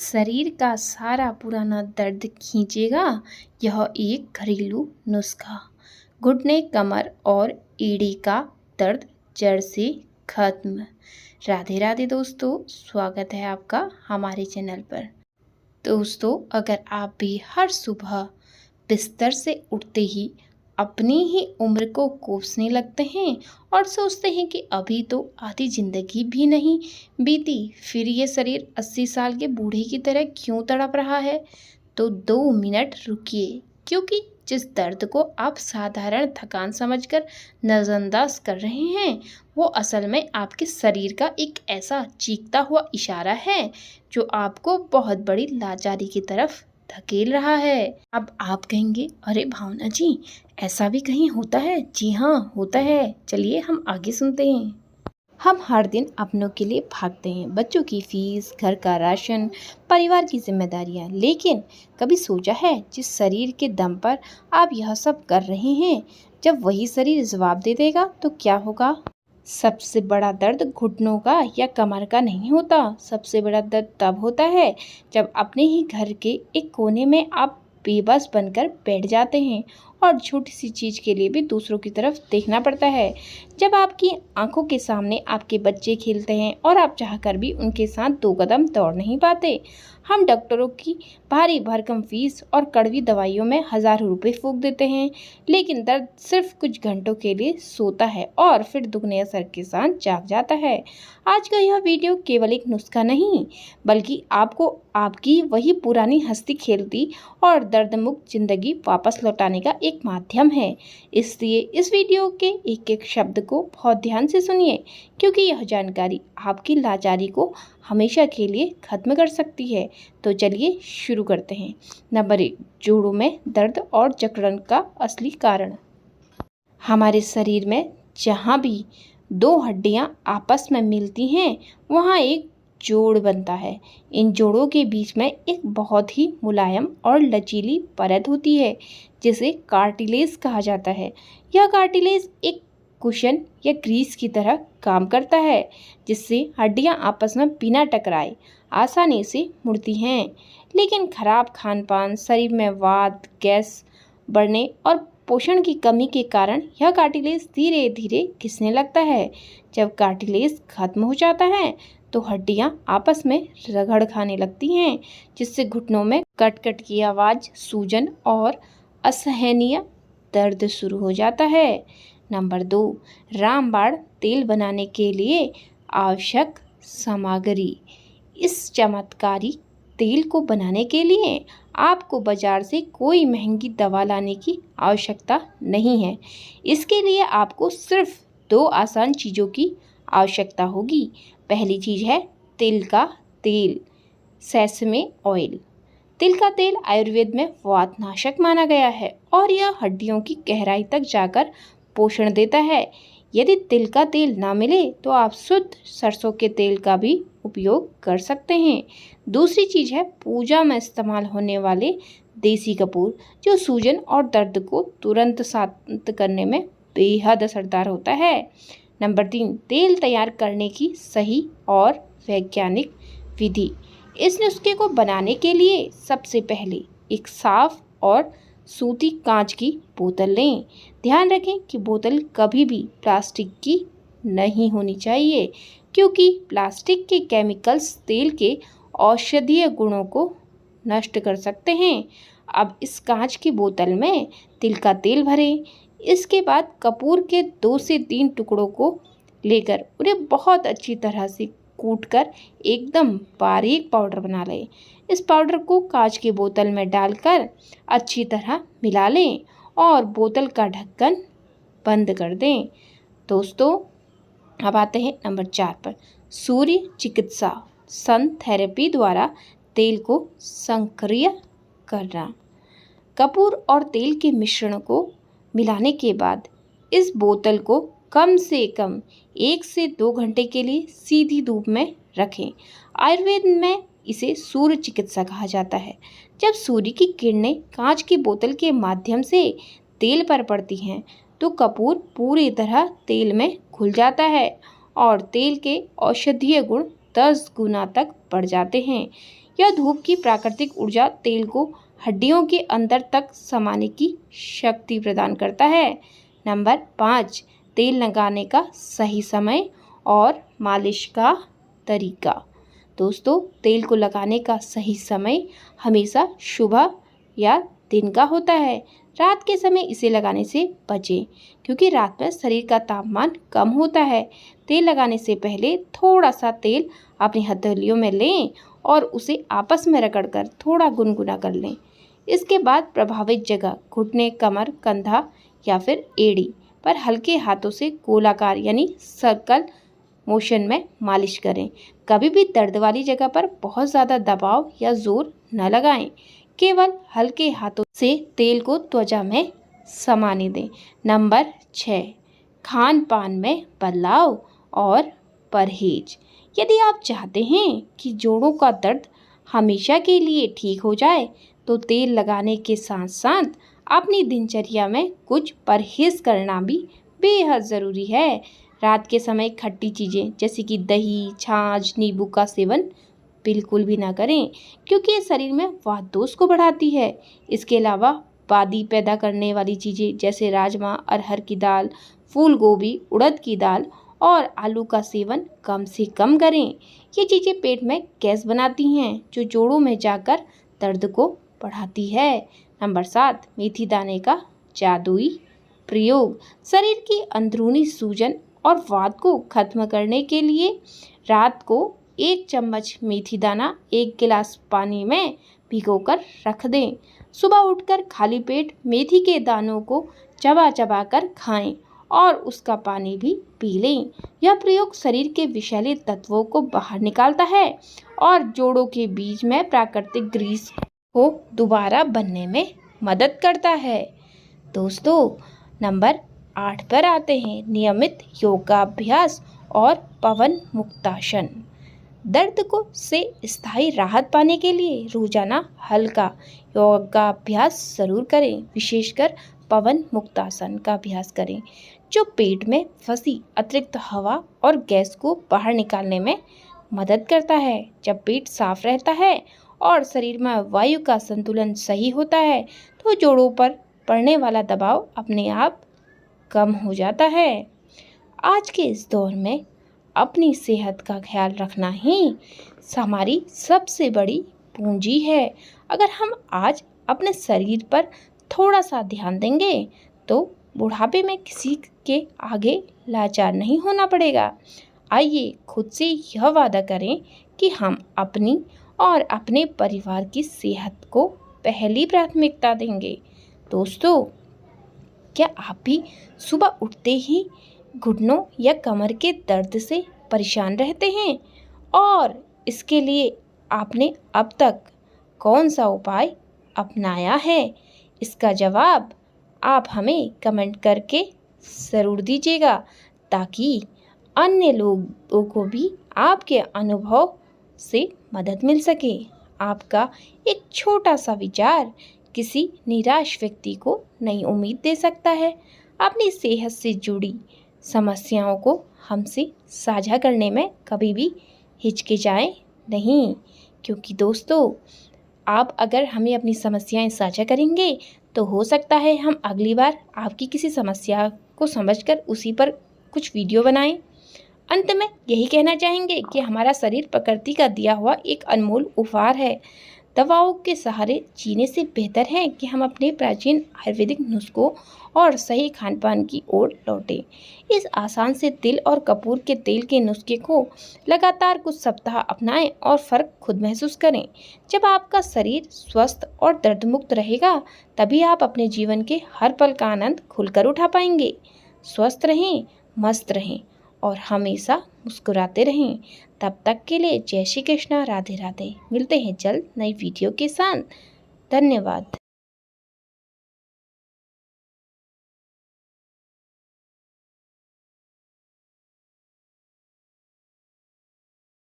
शरीर का सारा पुराना दर्द खींचेगा यह एक घरेलू नुस्खा। घुटने, कमर और एड़ी का दर्द जड़ से खत्म। राधे राधे दोस्तों, स्वागत है आपका हमारे चैनल पर। दोस्तों, अगर आप भी हर सुबह बिस्तर से उठते ही अपनी ही उम्र को कोसने लगते हैं और सोचते हैं कि अभी तो आधी जिंदगी भी नहीं बीती, फिर ये शरीर 80 साल के बूढ़े की तरह क्यों तड़प रहा है, तो 2 मिनट रुकिए, क्योंकि जिस दर्द को आप साधारण थकान समझकर नज़रअंदाज कर रहे हैं वो असल में आपके शरीर का एक ऐसा चीखता हुआ इशारा है जो आपको बहुत बड़ी लाचारी की तरफ धकेल रहा है। अब आप कहेंगे, अरे भावना जी, ऐसा भी कहीं होता है? जी हाँ, होता है। चलिए हम आगे सुनते हैं। हम हर दिन अपनों के लिए भागते हैं, बच्चों की फीस, घर का राशन, परिवार की जिम्मेदारियां, लेकिन कभी सोचा है जिस शरीर के दम पर आप यह सब कर रहे हैं, जब वही शरीर जवाब दे देगा तो क्या होगा? सबसे बड़ा दर्द घुटनों का या कमर का नहीं होता। सबसे बड़ा दर्द तब होता है जब अपने ही घर के एक कोने में आप बेबस बनकर बैठ जाते हैं और छोटी सी चीज़ के लिए भी दूसरों की तरफ देखना पड़ता है। जब आपकी आंखों के सामने आपके बच्चे खेलते हैं और आप चाहकर भी उनके साथ 2 कदम दौड़ नहीं पाते। हम डॉक्टरों की भारी भरकम फीस और कड़वी दवाइयों में हज़ारों रुपए फूंक देते हैं, लेकिन दर्द सिर्फ कुछ घंटों के लिए सोता है और फिर दुगने असर के साथ जाग जाता है। आज का यह वीडियो केवल एक नुस्खा नहीं, बल्कि आपको आपकी वही पुरानी हंसती खेलती और दर्द मुक्त जिंदगी वापस लौटाने का एक माध्यम है। इसलिए इस वीडियो के एक एक शब्द को बहुत ध्यान से सुनिए, क्योंकि यह जानकारी आपकी लाचारी को हमेशा के लिए खत्म कर सकती है। तो चलिए शुरू करते हैं। नंबर 1, जोड़ों में दर्द और जकड़न का असली कारण। हमारे शरीर में जहाँ भी 2 हड्डियाँ आपस में मिलती हैं, वहाँ एक जोड़ बनता है। इन जोड़ों के बीच में एक बहुत ही मुलायम और लचीली परत होती है, जिसे कार्टिलेज कहा जाता है। यह कार्टिलेज एक कुशन या ग्रीस की तरह काम करता है, जिससे हड्डियां आपस में बिना टकराए आसानी से मुड़ती हैं। लेकिन खराब खानपान, शरीर में वात, गैस बढ़ने और पोषण की कमी के कारण यह कार्टिलेज धीरे धीरे घिसने लगता है। जब कार्टिलेज खत्म हो जाता है तो हड्डियां आपस में रगड़ खाने लगती हैं, जिससे घुटनों में कट कट की आवाज़, सूजन और असहनीय दर्द शुरू हो जाता है। नंबर 2, रामबाण तेल बनाने के लिए आवश्यक सामग्री। इस चमत्कारी तेल को बनाने के लिए आपको बाजार से कोई महंगी दवा लाने की आवश्यकता नहीं है। इसके लिए आपको सिर्फ 2 आसान चीज़ों की आवश्यकता होगी। पहली चीज़ है तिल का तेल, सेसमे ऑयल। तिल का तेल आयुर्वेद में वातनाशक माना गया है और यह हड्डियों की गहराई तक जाकर पोषण देता है। यदि तिल का तेल ना मिले तो आप शुद्ध सरसों के तेल का भी उपयोग कर सकते हैं। दूसरी चीज़ है पूजा में इस्तेमाल होने वाले देसी कपूर, जो सूजन और दर्द को तुरंत शांत करने में बेहद असरदार होता है। नंबर 3, तेल तैयार करने की सही और वैज्ञानिक विधि। इस नुस्खे को बनाने के लिए सबसे पहले एक साफ और सूती कांच की बोतल लें। ध्यान रखें कि बोतल कभी भी प्लास्टिक की नहीं होनी चाहिए, क्योंकि प्लास्टिक के केमिकल्स तेल के औषधीय गुणों को नष्ट कर सकते हैं। अब इस कांच की बोतल में तिल का तेल भरें। इसके बाद कपूर के 2 से 3 टुकड़ों को लेकर उन्हें बहुत अच्छी तरह से कूटकर एकदम बारीक पाउडर बना लें। इस पाउडर को कांच की बोतल में डालकर अच्छी तरह मिला लें और बोतल का ढक्कन बंद कर दें। दोस्तों, अब आते हैं नंबर 4 पर, सूर्य चिकित्सा, सन थेरेपी द्वारा तेल को सक्रिय करना। कपूर और तेल के मिश्रण को मिलाने के बाद इस बोतल को कम से कम 1 से 2 घंटे के लिए सीधी धूप में रखें। आयुर्वेद में इसे सूर्य चिकित्सा कहा जाता है। जब सूर्य की किरणें कांच की बोतल के माध्यम से तेल पर पड़ती हैं तो कपूर पूरी तरह तेल में घुल जाता है और तेल के औषधीय गुण 10 गुना तक बढ़ जाते हैं। यह धूप की प्राकृतिक ऊर्जा तेल को हड्डियों के अंदर तक समाने की शक्ति प्रदान करता है। नंबर 5, तेल लगाने का सही समय और मालिश का तरीका। दोस्तों, तेल को लगाने का सही समय हमेशा सुबह या दिन का होता है। रात के समय इसे लगाने से बचें, क्योंकि रात में शरीर का तापमान कम होता है। तेल लगाने से पहले थोड़ा सा तेल अपनी हथेलियों में लें और उसे आपस में रगड़कर थोड़ा गुनगुना कर लें। इसके बाद प्रभावित जगह घुटने, कमर, कंधा या फिर एड़ी पर हल्के हाथों से गोलाकार यानी सर्कल मोशन में मालिश करें। कभी भी दर्द वाली जगह पर बहुत ज़्यादा दबाव या जोर न लगाएं। केवल हल्के हाथों से तेल को त्वचा में समाने दें। नंबर 6, खान पान में बदलाव और परहेज। यदि आप चाहते हैं कि जोड़ों का दर्द हमेशा के लिए ठीक हो जाए, तो तेल लगाने के साथ साथ अपनी दिनचर्या में कुछ परहेज करना भी बेहद ज़रूरी है। रात के समय खट्टी चीज़ें जैसे कि दही, छाछ, नींबू का सेवन बिल्कुल भी ना करें, क्योंकि ये शरीर में वातदोष को बढ़ाती है। इसके अलावा बादी पैदा करने वाली चीज़ें जैसे राजमा, अरहर की दाल, फूल गोभी, उड़द की दाल और आलू का सेवन कम से कम करें। ये चीज़ें पेट में गैस बनाती हैं, जो जोड़ों में जाकर दर्द को बढ़ाती है। नंबर 7, मेथी दाने का जादुई प्रयोग। शरीर की अंदरूनी सूजन और वात को खत्म करने के लिए रात को 1 चम्मच मेथी दाना 1 गिलास पानी में भिगोकर रख दें। सुबह उठकर खाली पेट मेथी के दानों को चबा चबा कर खाएं और उसका पानी भी पी लें। यह प्रयोग शरीर के विषैले तत्वों को बाहर निकालता है और जोड़ों के बीच में प्राकृतिक ग्रीस को दोबारा बनने में मदद करता है। दोस्तों, नंबर 8 पर आते हैं, नियमित योगाभ्यास और पवन मुक्तासन। दर्द को से स्थायी राहत पाने के लिए रोजाना हल्का योगाभ्यास जरूर करें। विशेषकर पवन मुक्तासन का अभ्यास करें, जो पेट में फंसी अतिरिक्त हवा और गैस को बाहर निकालने में मदद करता है। जब पेट साफ रहता है और शरीर में वायु का संतुलन सही होता है, तो जोड़ों पर पड़ने वाला दबाव अपने आप कम हो जाता है। आज के इस दौर में अपनी सेहत का ख्याल रखना ही हमारी सबसे बड़ी पूंजी है। अगर हम आज अपने शरीर पर थोड़ा सा ध्यान देंगे, तो बुढ़ापे में किसी के आगे लाचार नहीं होना पड़ेगा। आइए खुद से यह वादा करें कि हम अपनी और अपने परिवार की सेहत को पहली प्राथमिकता देंगे। दोस्तों, क्या आप भी सुबह उठते ही घुटनों या कमर के दर्द से परेशान रहते हैं? और इसके लिए आपने अब तक कौन सा उपाय अपनाया है? इसका जवाब आप हमें कमेंट करके ज़रूर दीजिएगा, ताकि अन्य लोगों को भी आपके अनुभव से मदद मिल सके। आपका एक छोटा सा विचार किसी निराश व्यक्ति को नई उम्मीद दे सकता है। अपनी सेहत से जुड़ी समस्याओं को हमसे साझा करने में कभी भी हिचकिचाएं नहीं, क्योंकि दोस्तों, आप अगर हमें अपनी समस्याएं साझा करेंगे, तो हो सकता है हम अगली बार आपकी किसी समस्या को समझकर उसी पर कुछ वीडियो बनाएं। अंत में यही कहना चाहेंगे कि हमारा शरीर प्रकृति का दिया हुआ एक अनमोल उपहार है। दवाओं के सहारे जीने से बेहतर है कि हम अपने प्राचीन आयुर्वेदिक नुस्खों और सही खान पान की ओर लौटें। इस आसान से तिल और कपूर के तेल के नुस्खे को लगातार कुछ सप्ताह अपनाएं और फ़र्क खुद महसूस करें। जब आपका शरीर स्वस्थ और दर्दमुक्त रहेगा, तभी आप अपने जीवन के हर पल का आनंद खुलकर उठा पाएंगे। स्वस्थ रहें, मस्त रहें और हमेशा मुस्कुराते रहें। तब तक के लिए जय श्री कृष्णा, राधे राधे। मिलते हैं जल्द नई वीडियो के साथ। धन्यवाद।